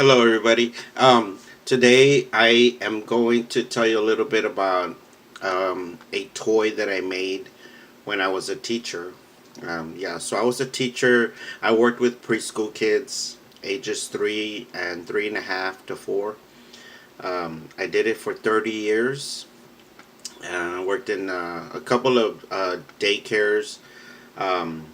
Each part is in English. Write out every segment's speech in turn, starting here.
Hello, everybody. Today I am going to tell you a little bit about a toy that I made when I was a teacher. So I was a teacher. I worked with preschool kids, ages 3 and 3.5 to 4. I did it for 30 years. I worked in a couple of daycares, um,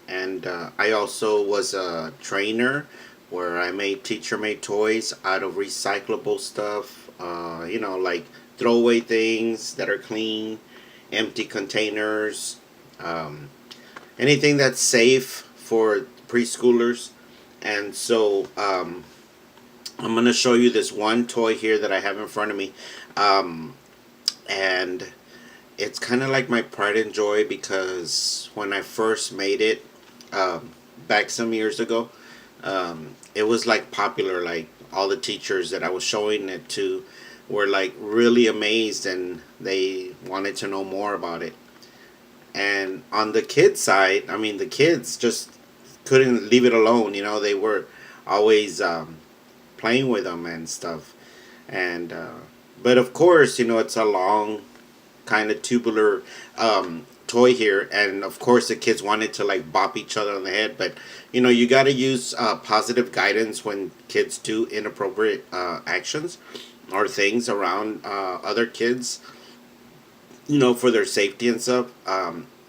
and I also was a trainer where I made teacher made toys out of recyclable stuff. Like throwaway things that are clean, empty containers, um, anything that's safe for preschoolers. And so I'm going to show you this one toy here that I have in front of me. Um, and it's kind of like my pride and joy because when I first made it um, back some years ago, it was like popular. Like all the teachers that I was showing it to were like really amazed and they wanted to know more about it. And on the kids side, I mean, the kids just couldn't leave it alone. They were always playing with them and stuff. And but of course, it's a long kind of tubular toy here, and of course the kids wanted to like bop each other on the head, but you got to use positive guidance when kids do inappropriate actions or things around other kids, for their safety and stuff.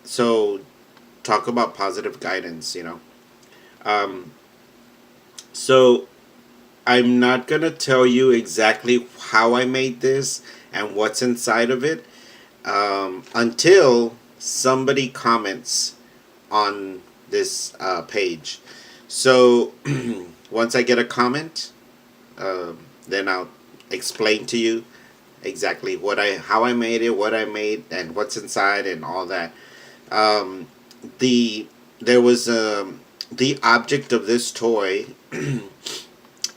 So talk about positive guidance. Um, so I'm not gonna tell you exactly how I made this and what's inside of it until somebody comments on this page. So once I get a comment, then I'll explain to you exactly how I made it, what I made, and what's inside, and all that. Um, there was the object of this toy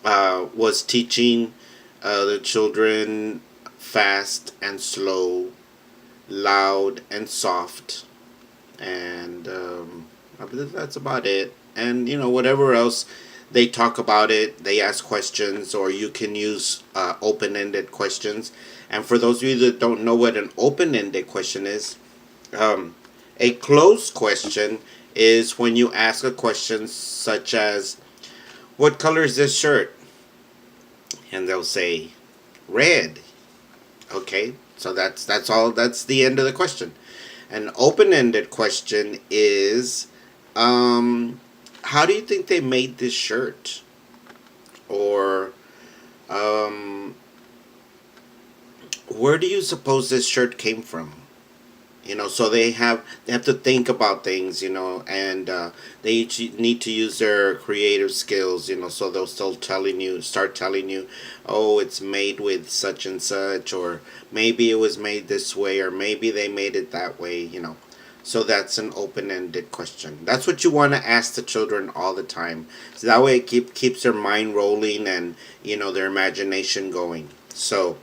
was teaching the children fast and slow, loud and soft, and I believe that's about it. And whatever else they talk about it, they ask questions, or you can use open-ended questions. And for those of you that don't know what an open-ended question is, um, a closed question is when you ask a question such as, "What color is this shirt?" And they'll say, "Red." Okay, so that's all. That's the end of the question. An open-ended question is, how do you think they made this shirt? Or, um, where do you suppose this shirt came from? So they have to think about things, and they need to use their creative skills, so they'll start telling you, oh, it's made with such and such, or maybe it was made this way, or maybe they made it that way. So that's an open-ended question. That's what you want to ask the children all the time. So that way it keeps their mind rolling and, their imagination going. So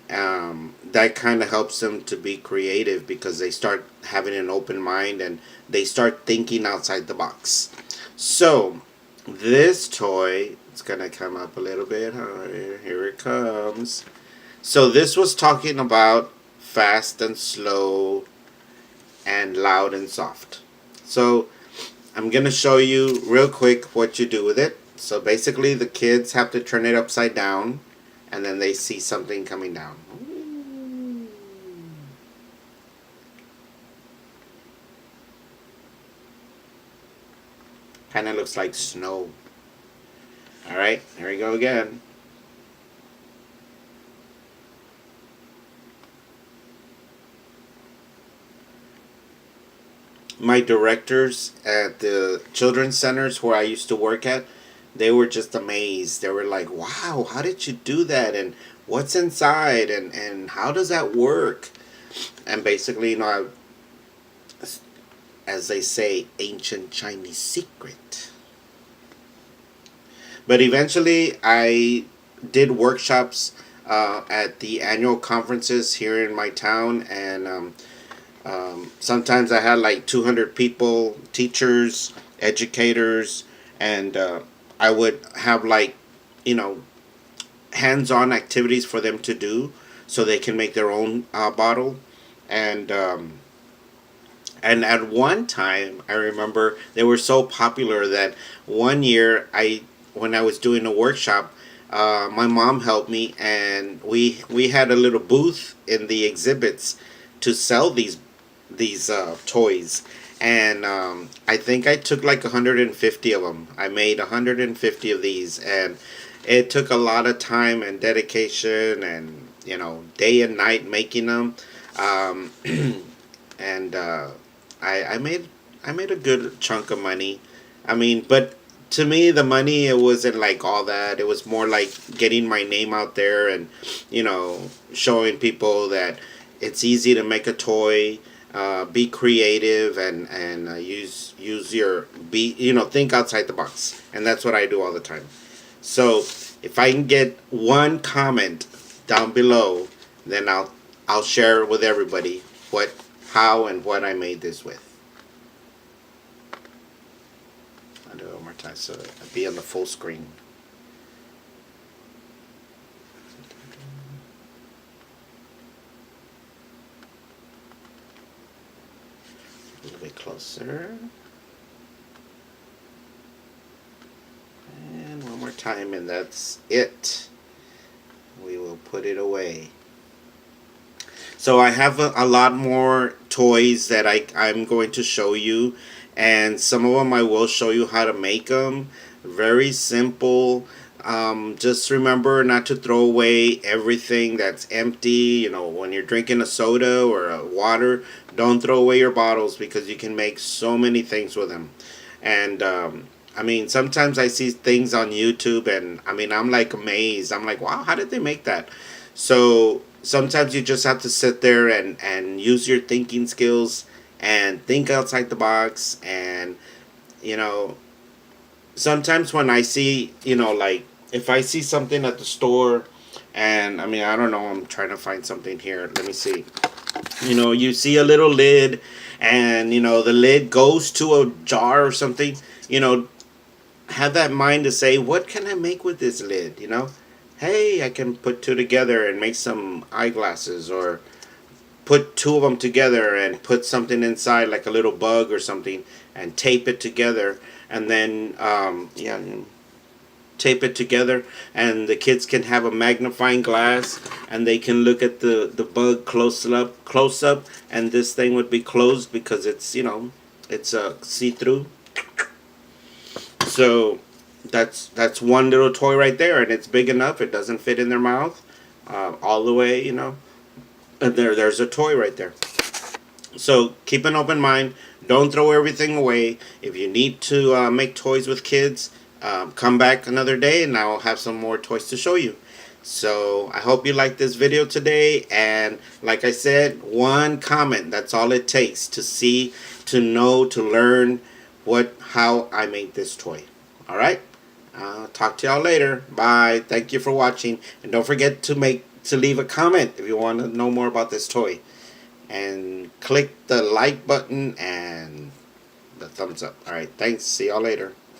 that kind of helps them to be creative because they start having an open mind and they start thinking outside the box. So this toy, it's gonna come up a little bit higher. Here it comes. So this was talking about fast and slow and loud and soft. So I'm gonna show you real quick what you do with it. So basically the kids have to turn it upside down and then they see something coming down. Kind of looks like snow. Alright, here we go again. My directors at the children's centers where I used to work at, they were just amazed. They were like, wow, how did you do that? And what's inside? And how does that work? And basically, as they say, ancient Chinese secret. But eventually, I did workshops at the annual conferences here in my town, and sometimes I had like 200 people, teachers, educators, and I would have like you know, hands-on activities for them to do so they can make their own bottle. And and at one time, I remember they were so popular that one year, when I was doing a workshop, my mom helped me, and we had a little booth in the exhibits to sell these toys. And I think I took like 150 of them. I made 150 of these, and it took a lot of time and dedication, and day and night making them. Um, and I made a good chunk of money. I mean, but to me, the money, it wasn't like all that. It was more like getting my name out there, and showing people that it's easy to make a toy. Be creative, and use your think outside the box, and that's what I do all the time. So if I can get one comment down below, then I'll share it with everybody how and what I made this with. I'll do it one more time so it'll be on the full screen. A little bit closer. And one more time, and that's it. We will put it away. So I have a lot more toys that I'm going to show you, and some of them I will show you how to make them. Very simple. Just remember not to throw away everything that's empty. When you're drinking a soda or a water, don't throw away your bottles, because you can make so many things with them. And I mean, sometimes I see things on YouTube, and I mean, I'm like amazed. I'm like, wow, how did they make that? So sometimes you just have to sit there and use your thinking skills and think outside the box. And sometimes when I see, like if I see something at the store, and I mean, I don't know, I'm trying to find something here. Let me see. You see a little lid, and the lid goes to a jar or something. Have that mind to say, what can I make with this lid? Hey, I can put two together and make some eyeglasses, or put two of them together and put something inside, like a little bug or something, and tape it together. And then tape it together, and the kids can have a magnifying glass, and they can look at the bug close up, and this thing would be closed because it's it's a see-through. So that's one little toy right there, and it's big enough. It doesn't fit in their mouth all the way, and there's a toy right there. So keep an open mind. Don't throw everything away. If you need to make toys with kids, come back another day, and I'll have some more toys to show you. So I hope you liked this video today, and like I said, one comment, that's all it takes to see, to know, to learn how I made this toy. Alright? Talk to y'all later. Bye. Thank you for watching, and don't forget to leave a comment if you want to know more about this toy. And click the like button and the thumbs up. Alright, thanks. See y'all later.